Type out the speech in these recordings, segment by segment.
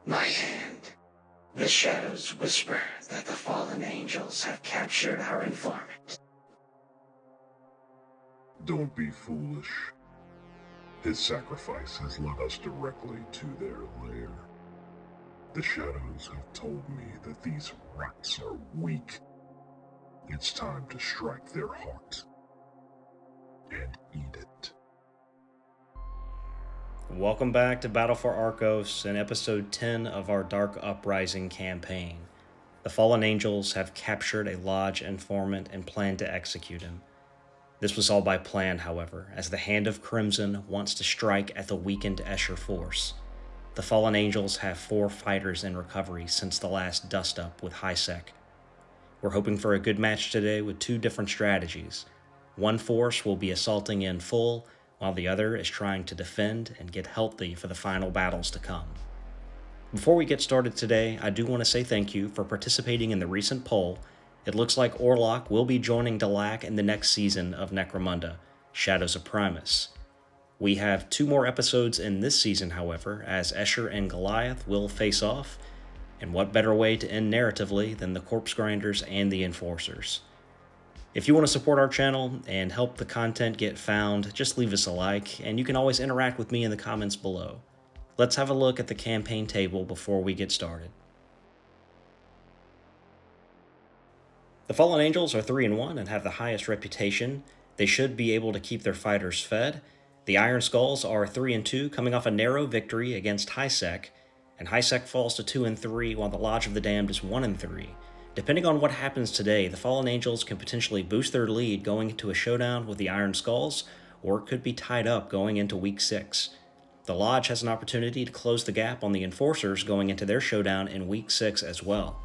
My hand. The shadows whisper that the fallen angels have captured our informant. Don't be foolish. His sacrifice has led us directly to their lair. The shadows have told me that these rats are weak. It's time to strike their heart and eat it. Welcome back to Battle for Arcos and episode 10 of our Dark Uprising campaign. The fallen angels have captured a lodge informant and plan to execute him. This was all by plan, however, as the Hand of Crimson wants to strike at the weakened Escher force. The fallen angels have 4 fighters in recovery since the last dust-up with Hisek. We're hoping for a good match today with 2 different strategies. One force will be assaulting in full, while the other is trying to defend and get healthy for the final battles to come. Before we get started today, I do want to say thank you for participating in the recent poll. It looks like Orlok will be joining Delac in the next season of Necromunda, Shadows of Primus. We have 2 more episodes in this season, however, as Escher and Goliath will face off, and what better way to end narratively than the Corpse Grinders and the Enforcers. If you want to support our channel and help the content get found, just leave us a like, and you can always interact with me in the comments below. Let's have a look at the campaign table before we get started. The Fallen Angels are 3-1 and have the highest reputation. They should be able to keep their fighters fed. The Iron Skulls are 3-2, coming off a narrow victory against Hisek, and Hisek falls to 2-3, while the Lodge of the Damned is 1-3. Depending on what happens today, the Fallen Angels can potentially boost their lead going into a showdown with the Iron Skulls, or it could be tied up going into Week 6. The Lodge has an opportunity to close the gap on the Enforcers going into their showdown in Week 6 as well.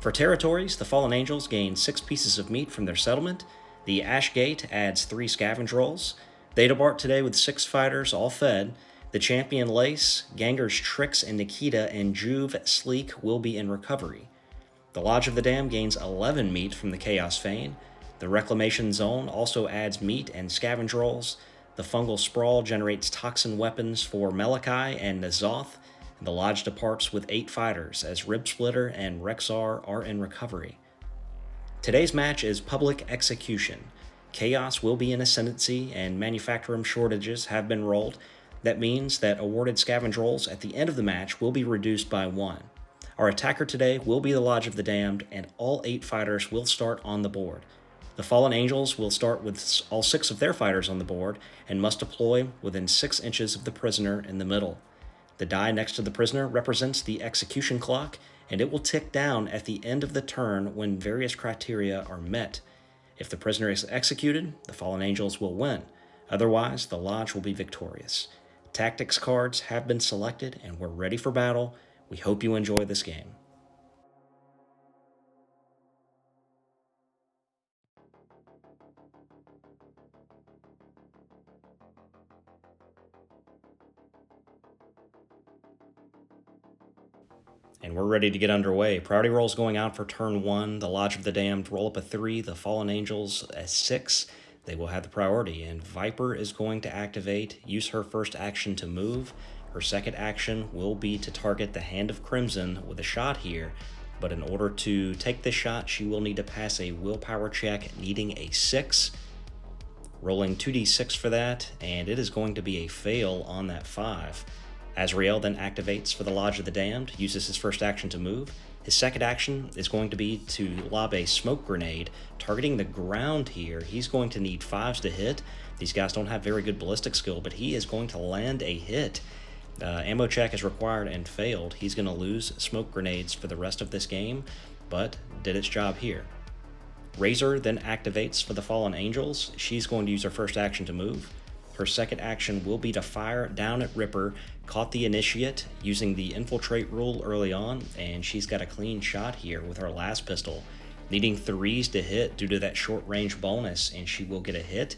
For territories, the Fallen Angels gain 6 pieces of meat from their settlement. The Ash Gate adds 3 scavenge rolls. They depart today with 6 fighters, all fed. The Champion Lace, Ganger's Trix, and Nikita and Juve Sleek will be in recovery. The Lodge of the Damned gains 11 meat from the Chaos Fane. The Reclamation Zone also adds meat and scavenge rolls. The Fungal Sprawl generates toxin weapons for Malachi and Nazoth. The Lodge departs with 8 fighters, as Rib Splitter and Rexar are in recovery. Today's match is Public Execution. Chaos will be in ascendancy, and manufacturum shortages have been rolled. That means that awarded scavenge rolls at the end of the match will be reduced by 1. Our attacker today will be the Lodge of the Damned, and all 8 fighters will start on the board. The Fallen Angels will start with all 6 of their fighters on the board, and must deploy within 6 inches of the prisoner in the middle. The die next to the prisoner represents the execution clock, and it will tick down at the end of the turn when various criteria are met. If the prisoner is executed, the Fallen Angels will win. Otherwise, the Lodge will be victorious. Tactics cards have been selected, and we're ready for battle. We hope you enjoy this game. And we're ready to get underway. Priority rolls going out for turn 1. The Lodge of the Damned roll up a 3. The Fallen Angels a 6. They will have the priority. And Viper is going to activate, use her first action to move. Her second action will be to target the Hand of Crimson with a shot here. But in order to take this shot, she will need to pass a willpower check needing a 6. Rolling 2d6 for that, and it is going to be a fail on that 5. Azrael then activates for the Lodge of the Damned, uses his first action to move. His second action is going to be to lob a smoke grenade, targeting the ground here. He's going to need 5s to hit. These guys don't have very good ballistic skill, but he is going to land a hit. Ammo check is required and failed. He's going to lose smoke grenades for the rest of this game, but did its job here. Razor then activates for the Fallen Angels. She's going to use her first action to move. Her second action will be to fire down at Ripper, caught the Initiate using the Infiltrate rule early on, and she's got a clean shot here with her last pistol, needing 3s to hit due to that short range bonus, and she will get a hit,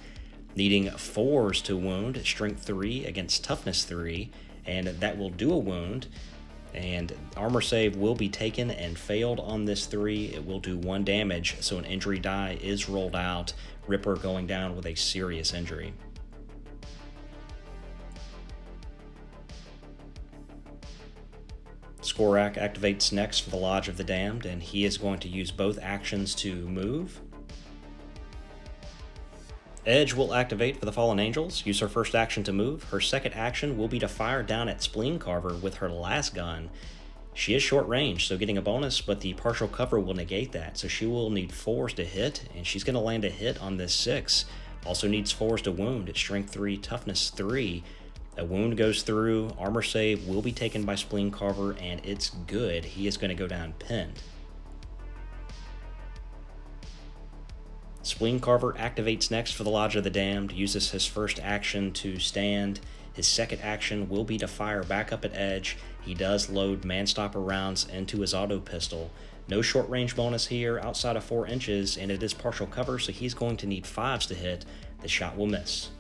needing 4s to wound, Strength 3 against Toughness 3, and that will do a wound, and armor save will be taken and failed on this 3. It will do 1 damage, so an injury die is rolled out, Ripper going down with a serious injury. Skorak activates next for the Lodge of the Damned, and he is going to use both actions to move. Edge will activate for the Fallen Angels, use her first action to move. Her second action will be to fire down at Spleen Carver with her last gun. She is short range, so getting a bonus, but the partial cover will negate that, so she will need 4s to hit, and she's going to land a hit on this 6. Also needs 4s to wound at Strength 3, Toughness 3. A wound goes through, armor save will be taken by Spleen Carver, and it's good. He is going to go down pinned. Spleen Carver activates next for the Lodge of the Damned, uses his first action to stand. His second action will be to fire back up at Edge. He does load Manstopper rounds into his auto pistol. No short range bonus here outside of 4 inches, and it is partial cover, so he's going to need 5s to hit. The shot will miss.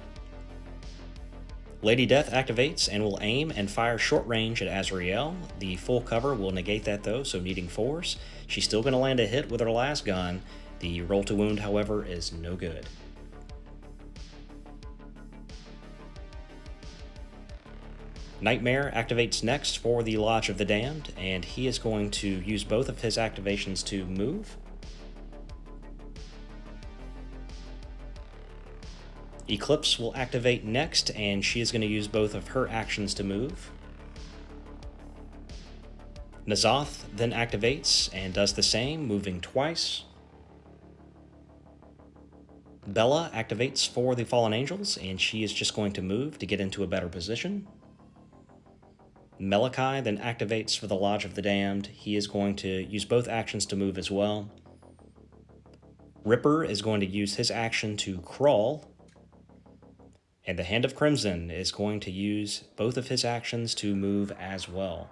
Lady Death activates and will aim and fire short range at Azrael. The full cover will negate that though, so needing 4s. She's still going to land a hit with her last gun. The roll to wound, however, is no good. Nightmare activates next for the Lodge of the Damned, and he is going to use both of his activations to move. Eclipse will activate next, and she is going to use both of her actions to move. N'Zoth then activates and does the same, moving twice. Bella activates for the Fallen Angels, and she is just going to move to get into a better position. Malachi then activates for the Lodge of the Damned. He is going to use both actions to move as well. Ripper is going to use his action to crawl. And the Hand of Crimson is going to use both of his actions to move as well.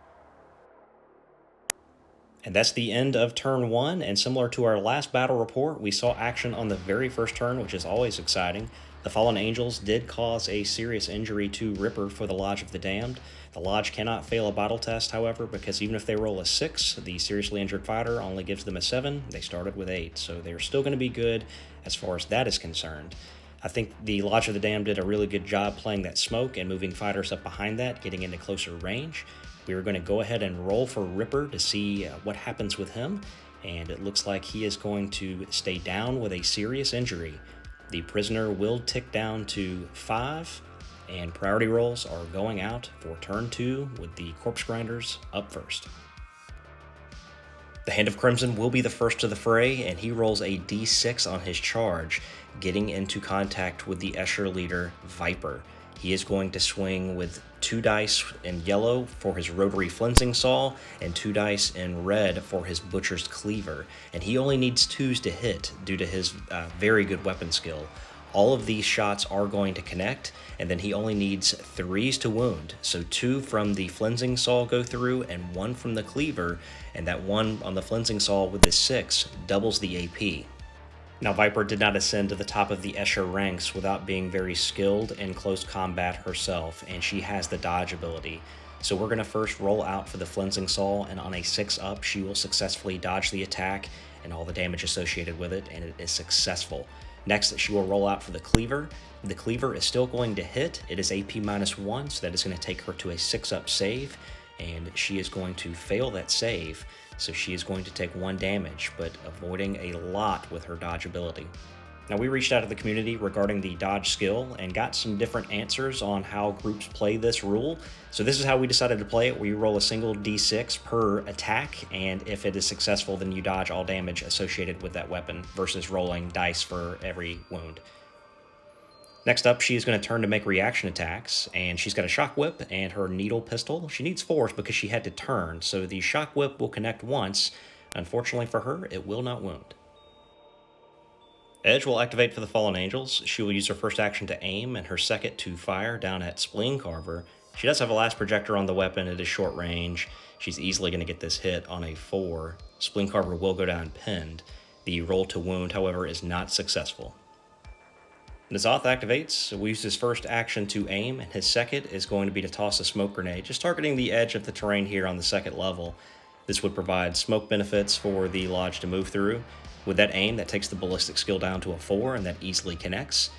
And that's the end of turn 1, and similar to our last battle report, we saw action on the very first turn, which is always exciting. The Fallen Angels did cause a serious injury to Ripper for the Lodge of the Damned. The Lodge cannot fail a battle test, however, because even if they roll a 6, the seriously injured fighter only gives them a 7. They started with 8, so they're still going to be good as far as that is concerned. I think the Lodge of the Damned did a really good job playing that smoke and moving fighters up behind that, getting into closer range. We are going to go ahead and roll for Ripper to see what happens with him, and it looks like he is going to stay down with a serious injury. The prisoner will tick down to 5, and priority rolls are going out for turn 2 with the Corpse Grinders up first. The Hand of Crimson will be the first to the fray, and he rolls a d6 on his charge, getting into contact with the Escher leader, Viper. He is going to swing with 2 dice in yellow for his rotary flensing saw and 2 dice in red for his butcher's cleaver, and he only needs 2s to hit due to his very good weapon skill. All of these shots are going to connect, and then he only needs 3s to wound. So 2 from the flensing saw go through and 1 from the cleaver, and that 1 on the flensing saw with the 6 doubles the AP. Now, Viper did not ascend to the top of the Escher ranks without being very skilled in close combat herself, and she has the dodge ability. So we're going to first roll out for the flensing saw, and on a 6-up, she will successfully dodge the attack and all the damage associated with it, and it is successful. Next, she will roll out for the cleaver. The cleaver is still going to hit. It is AP -1, so that is going to take her to a 6-up save, and she is going to fail that save. So she is going to take 1 damage, but avoiding a lot with her dodge ability. Now, we reached out to the community regarding the dodge skill and got some different answers on how groups play this rule. So this is how we decided to play it. We roll a single d6 per attack, and if it is successful, then you dodge all damage associated with that weapon versus rolling dice for every wound. Next up, she is going to turn to make reaction attacks, and she's got a shock whip and her needle pistol. She needs 4s because she had to turn, so the shock whip will connect once. Unfortunately for her, it will not wound. Edge will activate for the Fallen Angels. She will use her first action to aim and her second to fire down at Spleen Carver. She does have a last projector on the weapon. It is short range. She's easily going to get this hit on a 4. Spleen Carver will go down pinned. The roll to wound, however, is not successful. N'Zoth activates, we use his first action to aim, and his second is going to be to toss a smoke grenade, just targeting the edge of the terrain here on the 2nd level. This would provide smoke benefits for the Lodge to move through. With that aim, that takes the ballistic skill down to a 4, and that easily connects.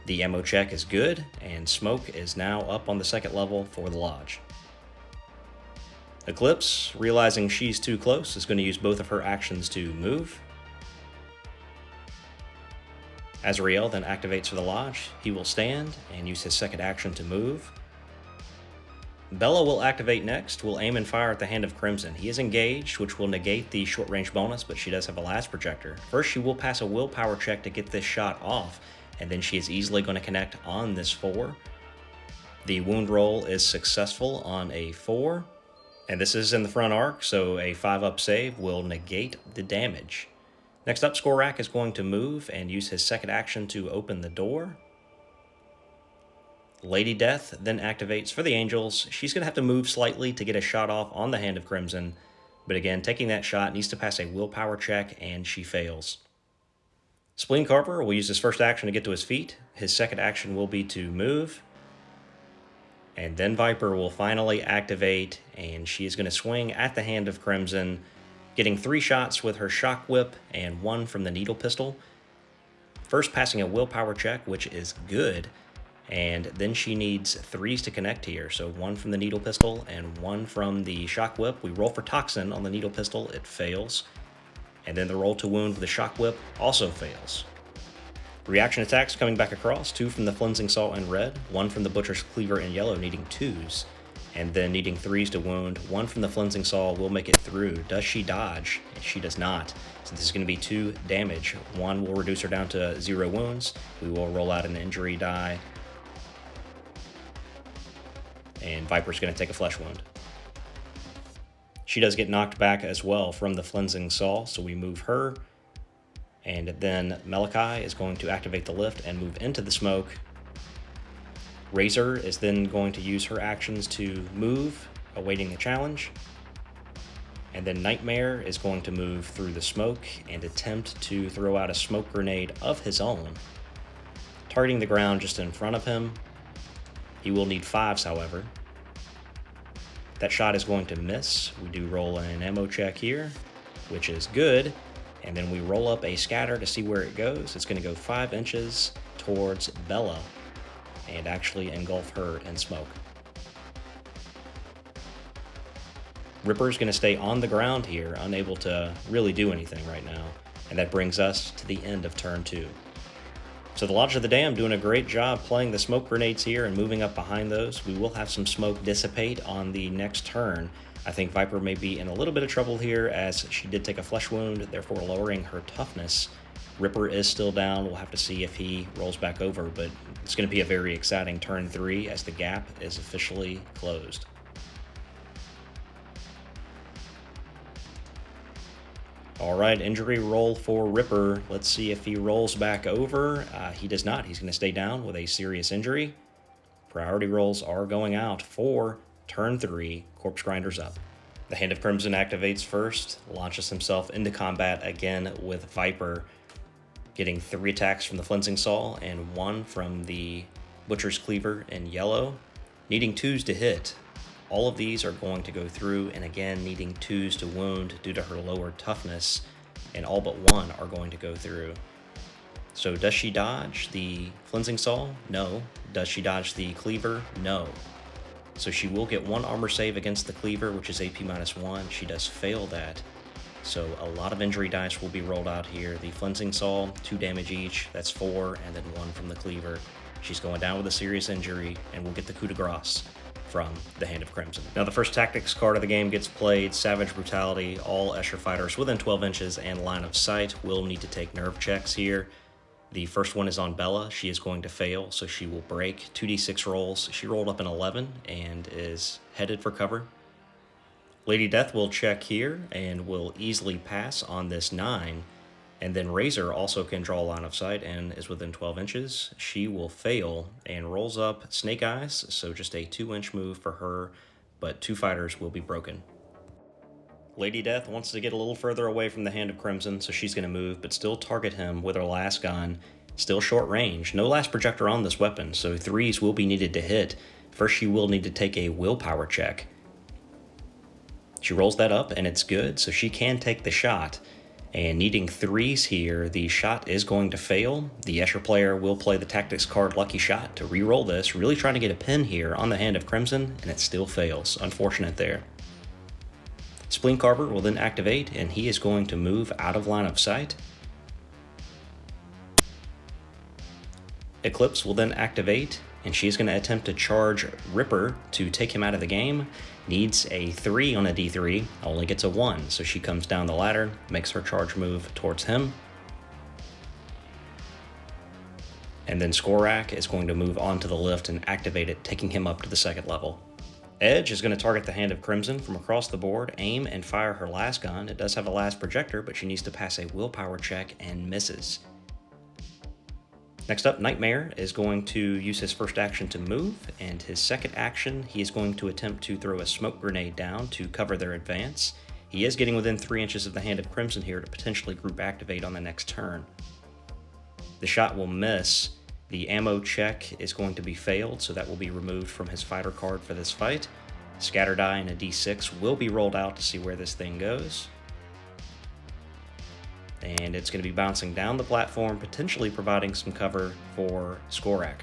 The ammo check is good, and smoke is now up on the 2nd level for the Lodge. Eclipse, realizing she's too close, is going to use both of her actions to move. Azrael then activates for the Lodge. He will stand and use his second action to move. Bella will activate next, will aim and fire at the Hand of Crimson. He is engaged, which will negate the short range bonus, but she does have a last projector. First, she will pass a willpower check to get this shot off, and then she is easily going to connect on this 4. The wound roll is successful on a 4, and this is in the front arc, so a 5-up save will negate the damage. Next up, Skorak is going to move and use his second action to open the door. Lady Death then activates for the Angels. She's going to have to move slightly to get a shot off on the Hand of Crimson, but again, taking that shot needs to pass a willpower check, and she fails. Spleen Carver will use his first action to get to his feet. His second action will be to move. And then Viper will finally activate, and she is going to swing at the Hand of Crimson, getting 3 shots with her Shock Whip and 1 from the Needle Pistol. First passing a willpower check, which is good. And then she needs 3s to connect here. So 1 from the Needle Pistol and 1 from the Shock Whip. We roll for Toxin on the Needle Pistol. It fails. And then the roll to wound with the Shock Whip also fails. Reaction attacks coming back across. 2 from the Flensing Saw in red. 1 from the Butcher's Cleaver in yellow, needing 2s. And then needing 3s to wound. 1 from the Flensing Saw will make it through. Does she dodge? She does not. So this is going to be 2 damage. 1 will reduce her down to 0 wounds. We will roll out an injury die. And Viper's going to take a flesh wound. She does get knocked back as well from the Flensing Saw, so we move her. And then Malachi is going to activate the lift and move into the smoke. Razor is then going to use her actions to move, awaiting the challenge. And then Nightmare is going to move through the smoke and attempt to throw out a smoke grenade of his own, targeting the ground just in front of him. He will need 5s, however. That shot is going to miss. We do roll an ammo check here, which is good. And then we roll up a scatter to see where it goes. It's going to go 5 inches towards Bella and actually engulf her in smoke. Ripper's going to stay on the ground here, unable to really do anything right now. And that brings us to the end of turn 2. So the Lodge of the Damned doing a great job playing the smoke grenades here and moving up behind those. We will have some smoke dissipate on the next turn. I think Viper may be in a little bit of trouble here as she did take a flesh wound, therefore lowering her toughness. Ripper is still down. We'll have to see if he rolls back over, but it's going to be a very exciting turn 3 as the gap is officially closed. All right, injury roll for Ripper. Let's see if he rolls back over. He does not. He's going to stay down with a serious injury. Priority rolls are going out for turn 3, Corpse Grinders up. The Hand of Crimson activates first, launches himself into combat again with Viper, getting 3 attacks from the Flensing Saw and 1 from the Butcher's Cleaver in yellow, needing 2s to hit. All of these are going to go through, and again, needing 2s to wound due to her lower toughness, and all but 1 are going to go through. So does she dodge the Flensing Saw? No. Does she dodge the Cleaver? No. So she will get 1 armor save against the Cleaver, which is AP -1. She does fail that. So a lot of injury dice will be rolled out here. The Flensing Saw, 2 damage each, that's 4, and then 1 from the Cleaver. She's going down with a serious injury, and we'll get the coup de grace from the Hand of Crimson. Now the first tactics card of the game gets played, Savage Brutality. All Escher fighters within 12 inches and line of sight will need to take nerve checks here. The first one is on Bella. She is going to fail, so she will break 2d6 rolls. She rolled up an 11 and is headed for cover. Lady Death will check here and will easily pass on this 9. And then Razor also can draw a line of sight and is within 12 inches. She will fail and rolls up Snake Eyes, so just a 2-inch move for her, but 2 fighters will be broken. Lady Death wants to get a little further away from the Hand of Crimson, so she's going to move, but still target him with her last gun. Still short range. No last projector on this weapon, so 3s will be needed to hit. First, she will need to take a willpower check. She rolls that up, and it's good, so she can take the shot. And needing 3s here, the shot is going to fail. The Escher player will play the tactics card Lucky Shot to re-roll this, really trying to get a pin here on the Hand of Crimson, and it still fails. Unfortunate there. Spleen Carver will then activate, and he is going to move out of line of sight. Eclipse will then activate, and she's going to attempt to charge Ripper to take him out of the game. Needs a 3 on a D3, only gets a 1, so she comes down the ladder, makes her charge move towards him. And then Skorak is going to move onto the lift and activate it, taking him up to the second level. Edge is going to target the Hand of Crimson from across the board, aim and fire her last gun. It does have a last projector, but she needs to pass a willpower check and misses. Next up, Nightmare is going to use his first action to move, and his second action, he is going to attempt to throw a smoke grenade down to cover their advance. He is getting within 3 inches of the Hand of Crimson here to potentially group activate on the next turn. The shot will miss. The ammo check is going to be failed, so that will be removed from his fighter card for this fight. Scatter die and a D6 will be rolled out to see where this thing goes. And it's going to be bouncing down the platform, potentially providing some cover for Skorak.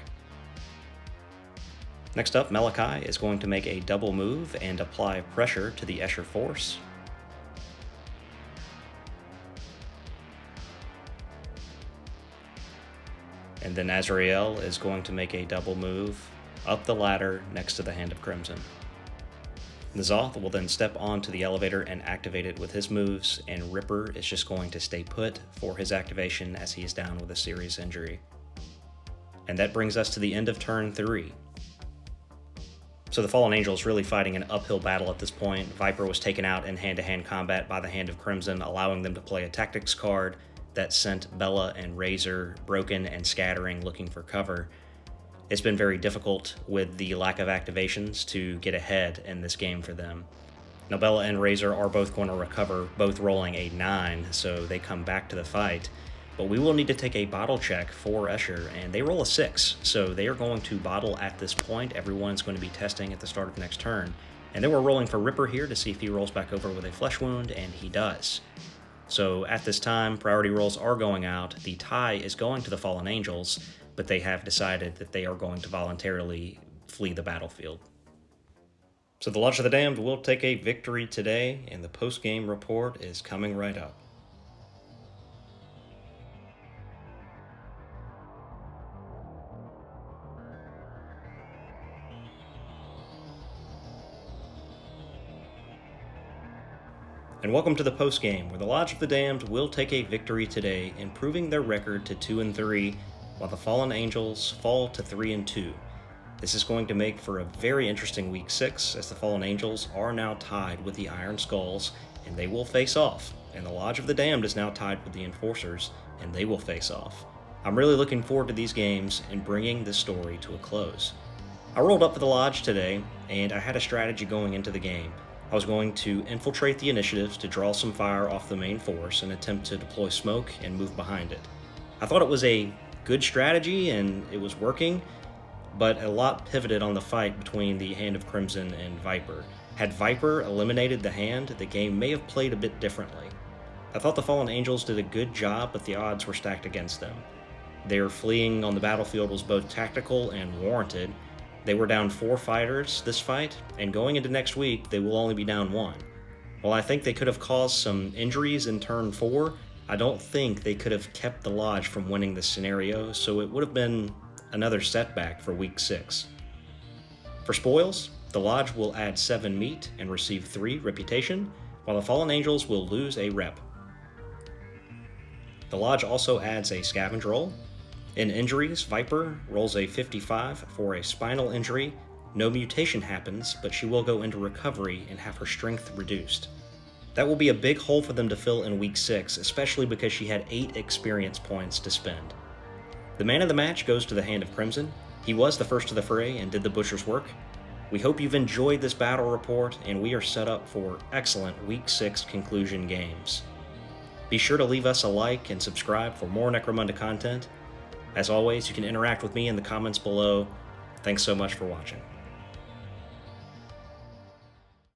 Next up, Malachi is going to make a double move and apply pressure to the Escher force. And then Azrael is going to make a double move up the ladder next to the Hand of Crimson. N'Zoth will then step onto the elevator and activate it with his moves, and Ripper is just going to stay put for his activation as he is down with a serious injury. And that brings us to the end of turn 3. So the Fallen Angel is really fighting an uphill battle at this point. Viper was taken out in hand-to-hand combat by the Hand of Crimson, allowing them to play a tactics card that sent Bella and Razor broken and scattering, looking for cover. It's been very difficult with the lack of activations to get ahead in this game for them. Now Bella and Razor are both going to recover, both rolling a 9, so they come back to the fight. But we will need to take a bottle check for Escher, and they roll a 6, so they are going to bottle at this point. Everyone's going to be testing at the start of next turn. And then we're rolling for Ripper here to see if he rolls back over with a flesh wound, and he does. So at this time, priority rolls are going out. The tie is going to the Fallen Angels, but they have decided that they are going to voluntarily flee the battlefield. So the Lodge of the Damned will take a victory today, and the post-game report is coming right up. And welcome to the post-game, where the Lodge of the Damned will take a victory today, improving their record to 2-3, while the Fallen Angels fall to 3-2. This is going to make for a very interesting Week 6, as the Fallen Angels are now tied with the Iron Skulls, and they will face off. And the Lodge of the Damned is now tied with the Enforcers, and they will face off. I'm really looking forward to these games and bringing this story to a close. I rolled up for the Lodge today, and I had a strategy going into the game. I was going to infiltrate the initiatives to draw some fire off the main force and attempt to deploy smoke and move behind it. I thought it was a good strategy and it was working, but a lot pivoted on the fight between the Hand of Crimson and Viper. Had Viper eliminated the Hand, the game may have played a bit differently. I thought the Fallen Angels did a good job, but the odds were stacked against them. Their fleeing on the battlefield was both tactical and warranted. They were down 4 fighters this fight, and going into next week, they will only be down 1. While I think they could have caused some injuries in turn 4, I don't think they could have kept the Lodge from winning this scenario, so it would have been another setback for Week 6. For spoils, the Lodge will add 7 meat and receive 3 reputation, while the Fallen Angels will lose a rep. The Lodge also adds a scavenge roll. In injuries, Viper rolls a 55 for a spinal injury. No mutation happens, but she will go into recovery and have her strength reduced. That will be a big hole for them to fill in Week 6, especially because she had 8 experience points to spend. The man of the match goes to the Hand of Crimson. He was the first to the fray and did the butcher's work. We hope you've enjoyed this battle report, and we are set up for excellent Week 6 conclusion games. Be sure to leave us a like and subscribe for more Necromunda content. As always, you can interact with me in the comments below. Thanks so much for watching.